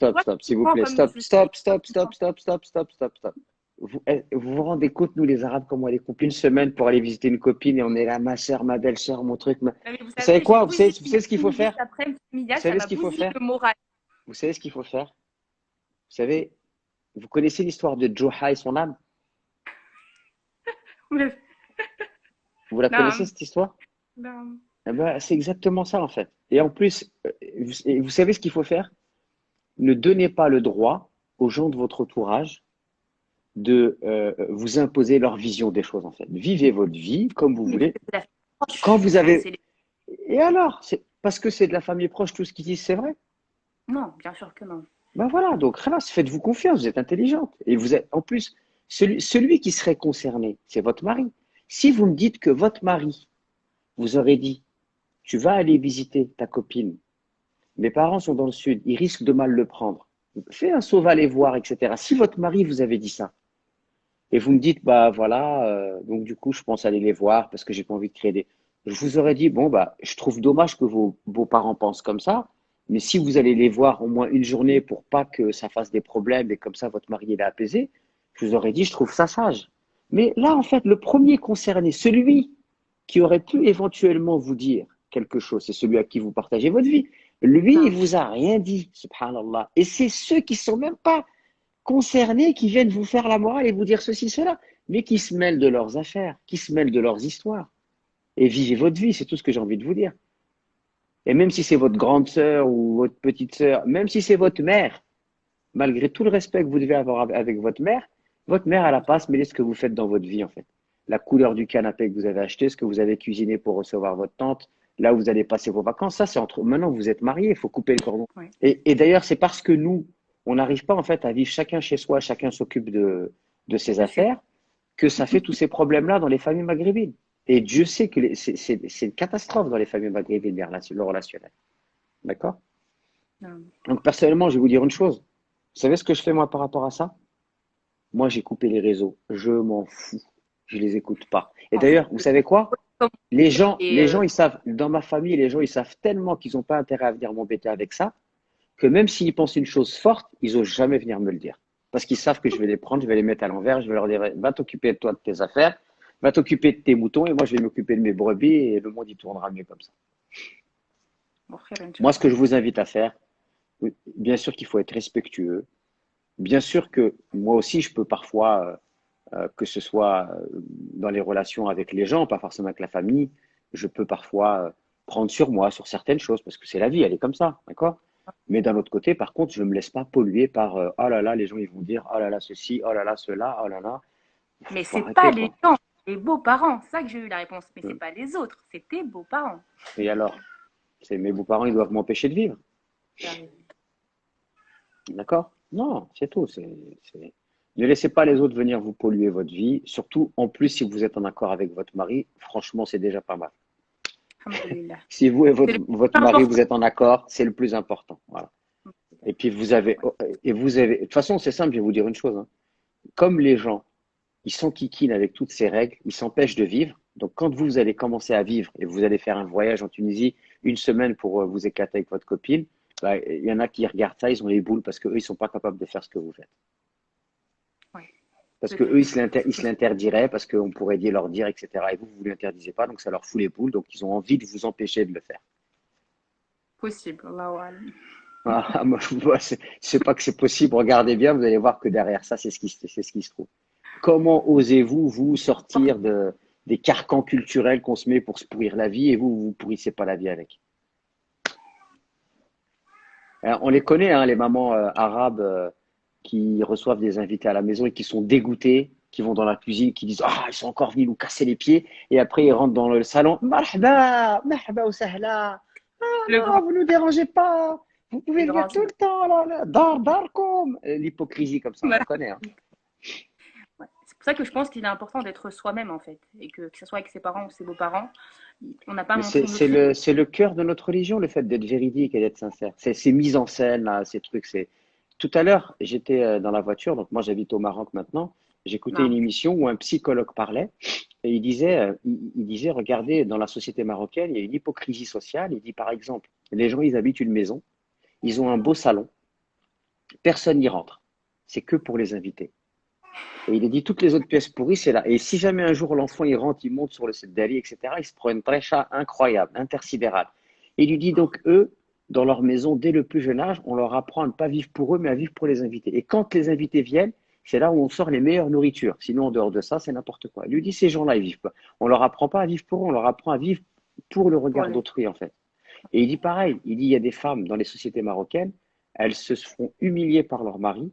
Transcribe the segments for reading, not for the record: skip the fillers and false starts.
Stop, Toi, stop, tu s'il vous prends plaît. comme Stop, je stop, stop, stop, stop, stop, stop, stop, stop. Vous vous rendez compte, nous les Arabes, comment on est coupés une semaine pour aller visiter une copine et on est là, ma chère, ma belle-sœur, mon truc. Non, mais vous Vous savez savez, j'ai quoi? bousillé Vous savez ce qu'il faut une faire? juste après Vous familiale, ça savez m'a ce qu'il faut bousillé faire? le moral. Vous savez ce qu'il faut faire? Vous savez, vous connaissez l'histoire de Joha et son âme? Vous la connaissez, Non, cette histoire? non. Eh ben, c'est exactement ça, en fait. Et en plus, vous savez ce qu'il faut faire? Ne donnez pas le droit aux gens de votre entourage de vous imposer leur vision des choses, en fait. Vivez votre vie comme vous Mais voulez. c'est la Quand proche. vous Enfin, avez... Et alors? C'est parce que c'est de la famille proche, tout ce qu'ils disent, c'est vrai. non, bien sûr que non. Ben voilà, donc khalas, faites-vous confiance, vous êtes intelligente. Et vous êtes, en plus, celui qui serait concerné, c'est votre mari. Si vous me dites que votre mari vous aurait dit, tu vas aller visiter ta copine, mes parents sont dans le sud, ils risquent de mal le prendre. Fais un saut, va les voir, etc. Si votre mari vous avait dit ça, et vous me dites, bah voilà, donc du coup, je pense aller les voir parce que j'ai pas envie de créer des. Je vous aurais dit, bon, bah, je trouve dommage que vos beaux-parents pensent comme ça, mais si vous allez les voir au moins une journée pour pas que ça fasse des problèmes et comme ça votre mari est apaisé, je vous aurais dit, je trouve ça sage. Mais là, en fait, le premier concerné, celui qui aurait pu éventuellement vous dire quelque chose, c'est celui à qui vous partagez votre vie. Lui, il Non. vous a rien dit, subhanallah. Et c'est ceux qui sont même pas concernés qui viennent vous faire la morale et vous dire ceci, cela, mais qui se mêlent de leurs affaires, qui se mêlent de leurs histoires. Et vivez votre vie, c'est tout ce que j'ai envie de vous dire. Et même si c'est votre grande sœur ou votre petite sœur, même si c'est votre mère, malgré tout le respect que vous devez avoir avec votre mère, elle n'a pas à se mêler de ce que vous faites dans votre vie, en fait. La couleur du canapé que vous avez acheté, ce que vous avez cuisiné pour recevoir votre tante, là où vous allez passer vos vacances, ça, c'est entre. Maintenant, vous êtes mariés, il faut couper le cordon. Ouais. Et d'ailleurs, c'est parce que nous, on n'arrive pas, en fait, à vivre chacun chez soi, chacun s'occupe de ses Je sais. affaires, que ça fait tous ces problèmes-là dans les familles maghrébines. Et Dieu sait que c'est une catastrophe dans les familles maghrébines, le relationnel. D'accord? Non. Donc, personnellement, je vais vous dire une chose. Vous savez ce que je fais, moi, par rapport à ça? Moi, j'ai coupé les réseaux. Je m'en fous. Je les écoute pas. Et En fait, d'ailleurs, vous savez quoi? comme- et, Les gens, ils savent, dans ma famille, les gens, ils savent tellement qu'ils n'ont pas intérêt à venir m'embêter avec ça, que même s'ils pensent une chose forte, ils osent jamais venir me le dire. Parce qu'ils savent que je vais les prendre, je vais les mettre à l'envers, je vais leur dire, va t'occuper de toi, de tes affaires, va t'occuper de tes moutons, et moi, je vais m'occuper de mes brebis, et le monde, il tournera mieux comme ça. bon, frère, Moi, ce que Inch'Allah. je vous invite à faire, oui, bien sûr qu'il faut être respectueux. Bien sûr que moi aussi, je peux parfois que ce soit dans les relations avec les gens, pas forcément avec la famille, je peux parfois prendre sur moi sur certaines choses parce que c'est la vie, elle est comme ça, d'accord? Mais d'un autre côté, par contre, je ne me laisse pas polluer par oh là là, les gens ils vont dire oh là là ceci, oh là là cela, oh là là. Mais Faut c'est pas arrêter les quoi. gens, les beaux-parents. C'est ça que j'ai eu la réponse. Mais c'est pas les autres, c'est tes beaux-parents. Et alors, c'est mes beaux-parents, ils doivent m'empêcher de vivre, d'accord? Non, c'est tout. Ne laissez pas les autres venir vous polluer votre vie, surtout en plus si vous êtes en accord avec votre mari. Franchement, c'est déjà pas mal. Alhamdulillah. Si vous et C'est le votre plus mari, important. vous êtes en accord, c'est le plus important. Voilà. Et puis vous avez, de toute façon, c'est simple, je vais vous dire une chose, hein. Comme les gens, ils sont kikines avec toutes ces règles, ils s'empêchent de vivre. Donc, quand vous allez commencer à vivre et vous allez faire un voyage en Tunisie, une semaine pour vous éclater avec votre copine, bah, il y en a qui regardent ça, ils ont les boules parce qu'eux, ils sont pas capables de faire ce que vous faites. Ouais. Parce que eux, ils se l'interdiraient, parce qu'on pourrait dire, leur dire, etc. Et vous, vous ne l'interdisez pas, donc ça leur fout les boules, donc ils ont envie de vous empêcher de le faire. Possible. Allahu alam. Ah, moi, je sais pas que c'est possible. Regardez bien, vous allez voir que derrière ça, c'est ce qui se trouve. Comment osez-vous, vous, sortir des carcans culturels qu'on se met pour se pourrir la vie et vous, vous pourrissez pas la vie avec? On les connaît, hein, les mamans arabes qui reçoivent des invités à la maison et qui sont dégoûtées, qui vont dans la cuisine, qui disent ah, ils sont encore venus nous casser les pieds. Et après, ils rentrent dans le salon. Marhaba, marhaba ou sahla. Ah Le non, grand, vous nous dérangez pas. Vous les pouvez venir grands. tout le temps. Là, là. Dar, darkom. L'hypocrisie comme ça, on la Voilà. connaît, hein. Ouais. C'est pour ça que je pense qu'il est important d'être soi-même en fait. Et que ce soit avec ses parents ou ses beaux-parents, on n'a pas Mais montré notre vie. c'est le cœur de notre religion, le fait d'être véridique et d'être sincère. C'est ces mises en scène, là, ces trucs. Tout à l'heure, j'étais dans la voiture, donc moi j'habite au Maroc maintenant. J'écoutais une Non. émission où un psychologue parlait et il disait, regardez, dans la société marocaine, il y a une hypocrisie sociale. Il dit par exemple, les gens, ils habitent une maison, ils ont un beau salon, Personne n'y rentre. C'est que pour les invités. Et il a dit toutes les autres pièces pourries, c'est là. Et si jamais un jour l'enfant il rentre, il monte sur le site d'Ali, etc., il se prend une trécha incroyable, intersidérale. Et il lui dit donc, eux, dans leur maison, dès le plus jeune âge, on leur apprend à ne pas vivre pour eux, mais à vivre pour les invités. Et quand les invités viennent, c'est là où on sort les meilleures nourritures. Sinon, en dehors de ça, c'est n'importe quoi. Il lui dit, ces gens-là, ils vivent pas. On leur apprend pas à vivre pour eux, on leur apprend à vivre pour le pour regard les... d'autrui, en fait. Et il dit pareil, il dit, il y a des femmes dans les sociétés marocaines, elles se font humilier par leur mari,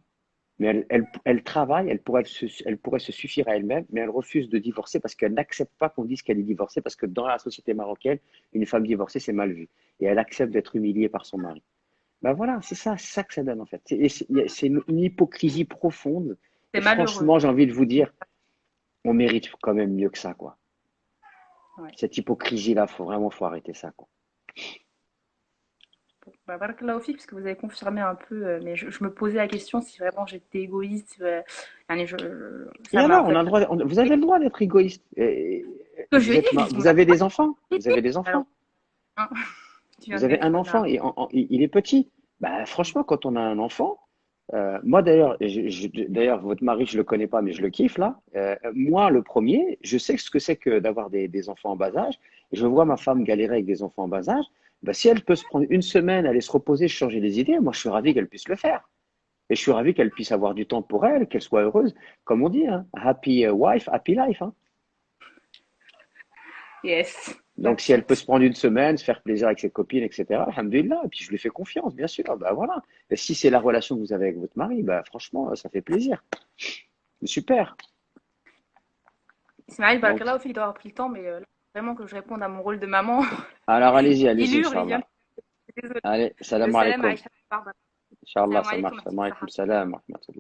mais elle travaille, elle pourrait se suffire à elle-même, mais elle refuse de divorcer parce qu'elle n'accepte pas qu'on dise qu'elle est divorcée, parce que dans la société marocaine, une femme divorcée, c'est mal vu. Et elle accepte d'être humiliée par son mari. Ben voilà, c'est ça que ça donne en fait. C'est une hypocrisie profonde. C'est Et malheureux. franchement, j'ai envie de vous dire, on mérite quand même mieux que ça, quoi. Ouais. Cette hypocrisie-là, faut arrêter ça, quoi. Bah, barakallahu fik, parce que vous avez confirmé un peu, mais je me posais la question si vraiment j'étais égoïste. Allez, Et ça m'a en alors, fait. vous avez le droit d'être égoïste. Ce que je lui ai dit, je lui ai dit, Vous mon avez amour, des enfants. Vous avez des alors, enfants. hein, tu viens Vous de avez un m'exposer un enfant peu. et il est petit. Bah, franchement, quand on a un enfant, moi d'ailleurs, d'ailleurs, votre mari, je le connais pas, mais je le kiffe là. Moi, le premier, je sais ce que c'est que d'avoir des enfants en bas âge. Et je vois ma femme galérer avec des enfants en bas âge. Bah, si elle peut se prendre une semaine, aller se reposer, changer les idées, moi, je suis ravi qu'elle puisse le faire. Et je suis ravi qu'elle puisse avoir du temps pour elle, qu'elle soit heureuse. Comme on dit, hein, happy wife, happy life. Hein. Yes, Donc, that's si elle peut se it. prendre une semaine, se faire plaisir avec ses copines, etc., alhamdoulilah, et puis je lui fais confiance, bien sûr, bah voilà. Et si c'est la relation que vous avez avec votre mari, bah franchement, ça fait plaisir. C'est super. Ismaël, Donc, barakallahu fik d'avoir pris le temps, mais là, vraiment que je réponde à mon rôle de maman. alors Il allez-y, hurle, il vient. Inch'Allah. Désolée. Allez, Le salam salam alaikum. Aïcha. Pardon. Inch'Allah, Salam ça alaikum, marche. ma Salam petite alaikum, Sahar. salam.